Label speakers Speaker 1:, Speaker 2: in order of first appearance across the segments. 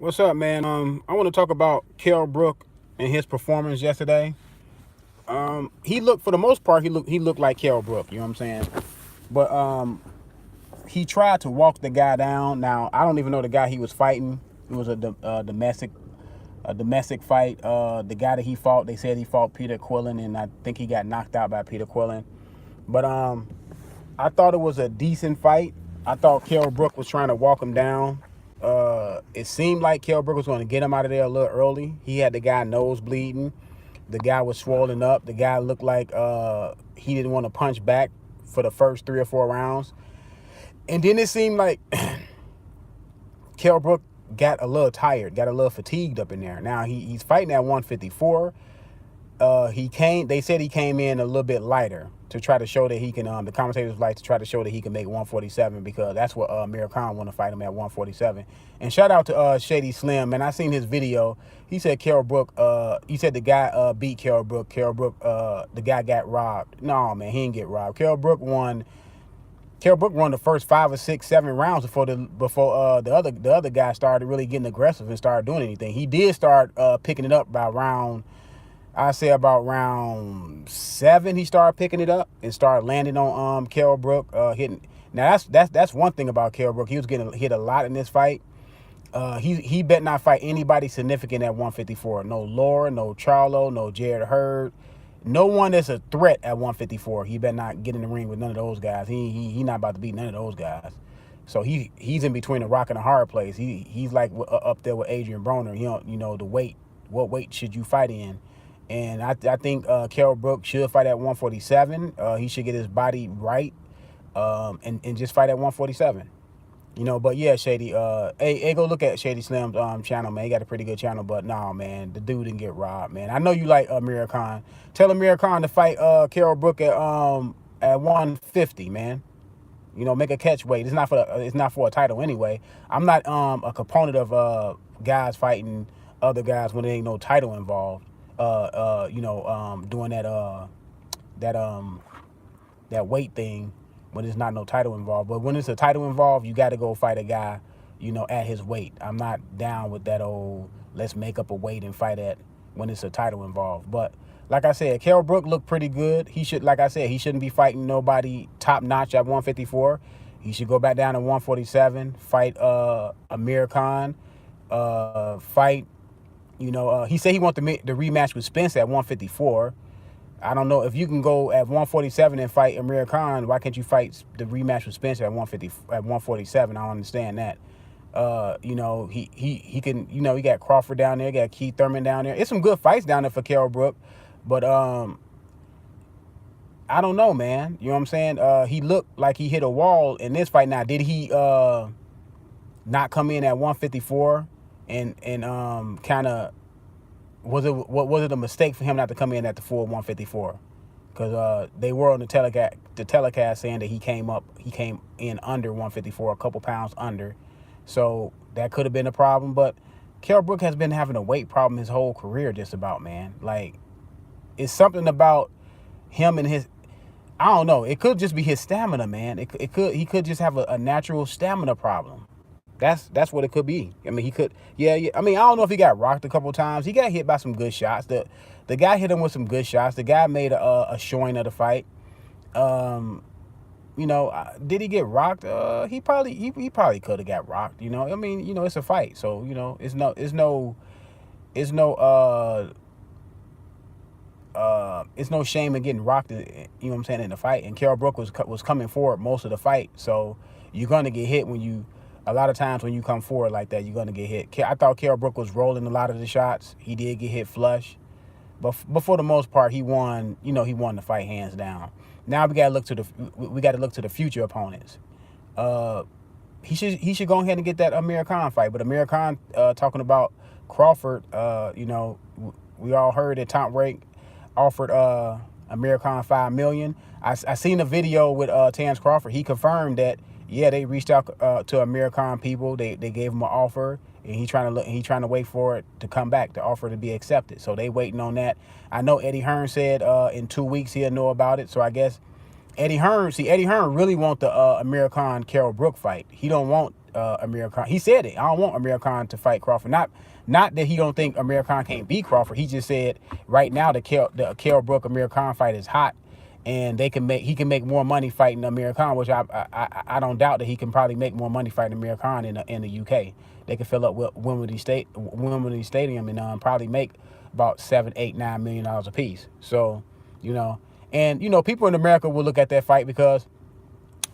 Speaker 1: What's up, man? I want to talk about Kell Brook and his performance yesterday. He looked, for the most part, he looked like Kell Brook. You know what I'm saying? But he tried to walk the guy down. Now I don't even know the guy he was fighting. It was a domestic fight. The guy that he fought, they said he fought Peter Quillen, and I think he got knocked out by Peter Quillen. But I thought it was a decent fight. I thought Kell Brook was trying to walk him down. It seemed like Kell Brook was going to get him out of there a little early. He had the guy nose bleeding. The guy was swollen up. The guy looked like he didn't want to punch back for the first 3 or 4 rounds. And then it seemed like Kell Brook got a little tired, got a little fatigued up in there. Now he's fighting at 154. They said he came in a little bit lighter to try to show that he can, the commentators like to try to show that he can make 147, because that's what Amir Khan want to fight him at 147. And shout out to Shady Slim, man. I seen his video. He said Kell Brook, he said the guy beat Kell Brook. Kell Brook, the guy got robbed. No, man, he didn't get robbed. Kell Brook won the first 5 or 6, 7 rounds before the other guy started really getting aggressive and started doing anything. He did start picking it up by I say about round 7, he started picking it up and started landing on Kell Brook, hitting. Now that's one thing about Kell Brook. He was getting hit a lot in this fight. He bet not fight anybody significant at 154. No Laura, no Charlo, no Jared Hurd. No one that's a threat at 154. He better not get in the ring with none of those guys. He not about to beat none of those guys. So he's in between a rock and a hard place. He's like up there with Adrian Broner. The weight. What weight should you fight in? And I think Kell Brook should fight at 147. He should get his body right, and just fight at 147. But yeah, Shady. Hey, go look at Shady Slim's channel, man. He got a pretty good channel, but nah, man, the dude didn't get robbed, man. I know you like Amir Khan. Tell Amir Khan to fight Kell Brook at 150, man. Make a catch weight. It's not for a title anyway. I'm not a component of guys fighting other guys when there ain't no title involved. Doing that weight thing when there's not no title involved. But when it's a title involved, you got to go fight a guy, at his weight. I'm not down with that old let's make up a weight and fight at when it's a title involved. But like I said, Kell Brook looked pretty good. He shouldn't be fighting nobody top notch at 154. He should go back down to 147, fight Amir Khan, fight. He said he wanted the rematch with Spence at 154. I don't know if you can go at 147 and fight Amir Khan. Why can't you fight the rematch with Spence at 147? I don't understand that. He can. He got Crawford down there, got Keith Thurman down there. It's some good fights down there for Kell Brook, but I don't know, man. You know what I'm saying? He looked like he hit a wall in this fight. Now, did he not come in at 154 and kind of was it a mistake for him not to come in at the full 154? Because they were on the telecast saying that he came in under 154, a couple pounds under, so that could have been a problem. But Kell Brook has been having a weight problem his whole career, just about, man. Like, it's something about him and his. I don't know. It could just be his stamina, man. He could just have a natural stamina problem. That's what it could be. I mean, he could, yeah. I mean, I don't know if he got rocked a couple times. He got hit by some good shots. The guy hit him with some good shots. The guy made a showing of the fight. Did he get rocked? He probably could have got rocked. I mean, it's a fight, so it's no shame in getting rocked. What I'm saying, in the fight. And Kell Brook was coming forward most of the fight, so you're gonna get hit when you. A lot of times when you come forward like that, you're going to get hit. I thought Kell Brook was rolling a lot of the shots. He did get hit flush. But for the most part, he won. He won the fight hands down. Now we got to look to the future opponents. He should go ahead and get that Amir Khan fight. But Amir Khan, talking about Crawford, we all heard that Top Rank offered Amir Khan $5 million. I seen a video with Terrence Crawford. He confirmed that. Yeah, they reached out to Amir Khan people. They gave him an offer, and he trying to wait for it to come back, the offer to be accepted. So they waiting on that. I know Eddie Hearn said in 2 weeks he'll know about it. So I guess Eddie Hearn really want the Amir Khan Kell Brook fight. He don't want Amir Khan. He said it. I don't want Amir Khan to fight Crawford. Not that he don't think Amir Khan can't beat Crawford. He just said right now the Kell Brook Amir Khan fight is hot, and he can make more money fighting Amir Khan, which I don't doubt that he can probably make more money fighting Amir Khan in the UK. They can fill up Wembley Stadium and probably make about $7, $8, $9 million a piece. So, and people in America will look at that fight because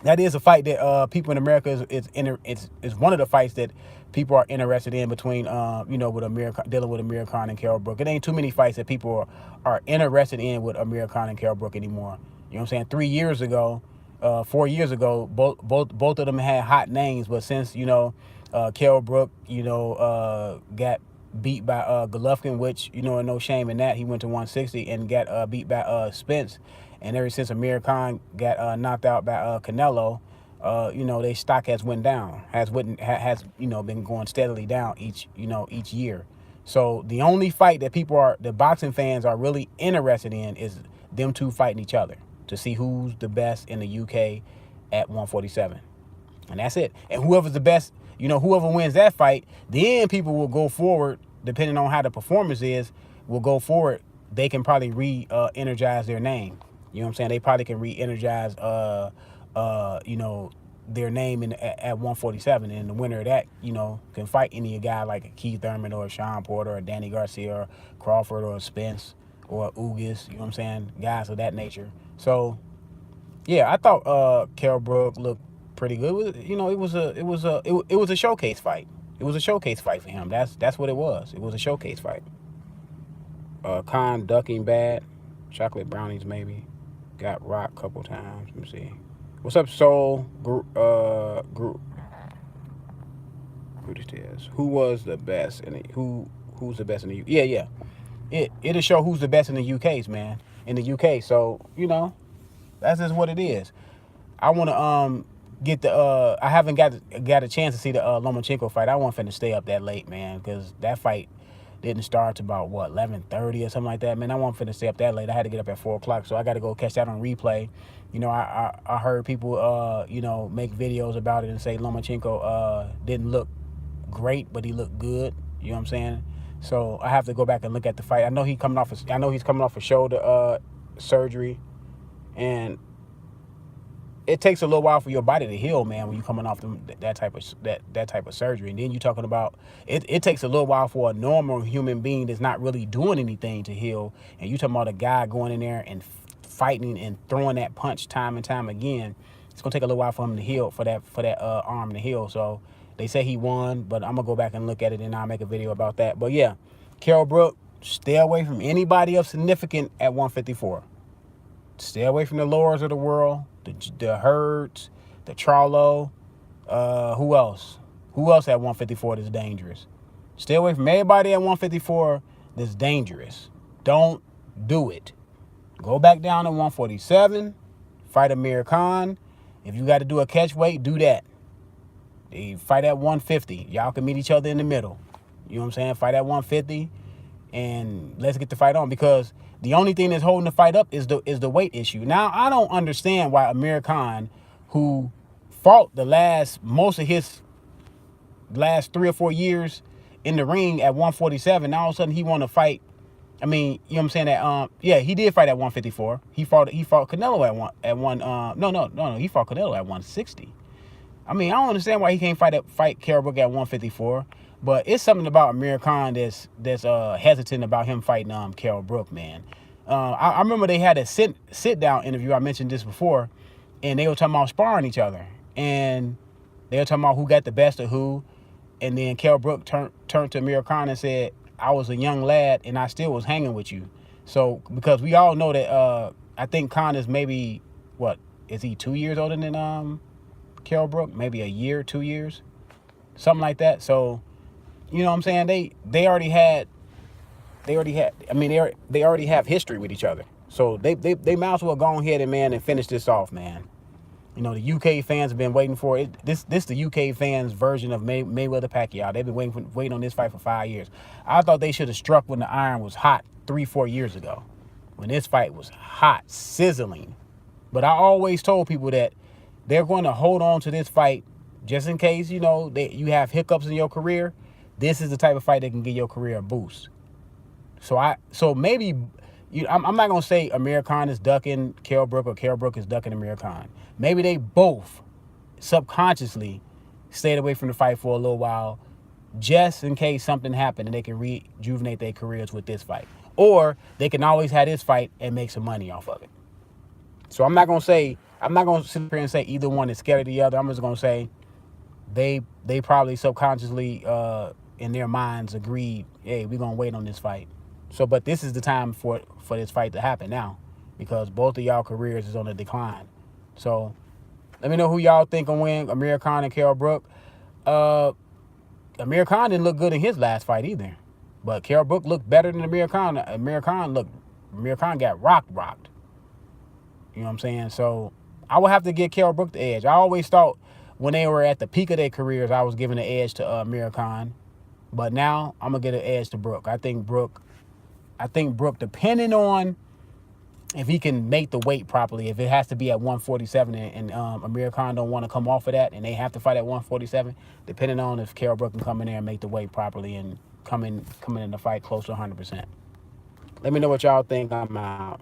Speaker 1: that is a fight that people in America is one of the fights that people are interested in between with dealing with Amir Khan and Kell Brook. It ain't too many fights that people are interested in with Amir Khan and Kell Brook anymore. You know what I'm saying? 3 years ago, 4 years ago, both of them had hot names, but since Kell Brook got beat by Golovkin, which no shame in that. He went to 160 and got beat by Spence. And ever since Amir Khan got knocked out by Canelo, their stock has went down, has been going steadily down each year. So the only fight that the boxing fans are really interested in is them two fighting each other to see who's the best in the UK at 147. And that's it. And whoever's the best, whoever wins that fight, then people will go forward, depending on how the performance is, will go forward. They can probably re-energize their name. You know what I'm saying? They probably can re-energize, their name at 147. And the winner of that, can fight any guy like a Keith Thurman or a Sean Porter or Danny Garcia or Crawford or Spence or Ugas. You know what I'm saying? Guys of that nature. So, yeah, I thought Kell Brook looked pretty good. It was a showcase fight. It was a showcase fight for him. That's what it was. It was a showcase fight. Khan ducking bad. Chocolate brownies maybe. Got rocked a couple times. Let me see. What's up, Soul? Group. Who this is? Who was the best? Who's the best in the UK? Yeah. It'll show who's the best in the UKs, man. In the UK. So that's just what it is. I want to get the I haven't got a chance to see the Lomachenko fight. I wasn't finna stay up that late, man, because that fight didn't start to about 11:30 or something like that, man. I wasn't finna stay up that late. I had to get up at 4:00, so I got to go catch that on replay. I heard people make videos about it and say Lomachenko didn't look great, but he looked good. You know what I'm saying? So I have to go back and look at the fight. I know he's coming off a shoulder surgery, and it takes a little while for your body to heal, man, when you're coming off that type of surgery. And then you're talking about it takes a little while for a normal human being that's not really doing anything to heal. And you're talking about a guy going in there and fighting and throwing that punch time and time again. It's gonna take a little while for him to heal, for that arm to heal. So they say he won, but I'm gonna go back and look at it and I'll make a video about that. But yeah, Kell Brook, stay away from anybody of significant at 154. Stay away from the Lowers of the world, the Herds, the Charlo. Who else? Who else at 154 that's dangerous? Stay away from everybody at 154 that's dangerous. Don't do it. Go back down to 147. Fight Amir Khan. If you got to do a catch weight, do that. They fight at 150. Y'all can meet each other in the middle. You know what I'm saying? Fight at 150, and let's get the fight on, because the only thing that's holding the fight up is the weight issue. Now, I don't understand why Amir Khan, who fought most of his last 3 or 4 years in the ring at 147, now all of a sudden he want to fight. I mean, you know what I'm saying? That he did fight at 154. He fought Canelo he fought Canelo at 160. I mean, I don't understand why he can't fight Kell Brook at 154. But it's something about Amir Khan that's hesitant about him fighting Kell Brook, man. I remember they had a sit down interview. I mentioned this before, and they were talking about sparring each other, and they were talking about who got the best of who. And then Kell Brook turned to Amir Khan and said, "I was a young lad, and I still was hanging with you." So because we all know that I think Khan is maybe is he 2 years older than Kell Brook? Maybe a year, 2 years, something like that. So. You know what I'm saying? They already have history with each other. So they might as well go ahead and finish this off, man. The UK fans have been waiting for it. This the UK fans' version of Mayweather Pacquiao. They've been waiting on this fight for 5 years. I thought they should have struck when the iron was hot 3-4 years ago, when this fight was hot, sizzling. But I always told people that they're going to hold on to this fight just in case, you know, you have hiccups in your career. This is the type of fight that can give your career a boost. So maybe I'm not gonna say Amir Khan is ducking Kell Brook or Kell Brook is ducking Amir Khan. Maybe they both subconsciously stayed away from the fight for a little while, just in case something happened and they can rejuvenate their careers with this fight. Or they can always have this fight and make some money off of it. So I'm not gonna sit here and say either one is scared of the other. I'm just gonna say they probably subconsciously in their minds agreed, hey, we're gonna wait on this fight. So, but this is the time for this fight to happen now, because both of y'all careers is on a decline. So let me know who y'all think will win, Amir Khan and Kell Brook. Amir Khan didn't look good in his last fight either, but Kell Brook looked better than Amir Khan. Amir Khan got rocked. You know what I'm saying? So I would have to give Kell Brook the edge. I always thought when they were at the peak of their careers, I was giving the edge to Amir Khan, but now I'm gonna get an edge to Brook. I think Brook, depending on if he can make the weight properly, if it has to be at 147 and Amir Khan don't want to come off of that and they have to fight at 147, depending on if Kell Brook can come in there and make the weight properly and come in the fight close to 100%. Let me know what y'all think. I'm out.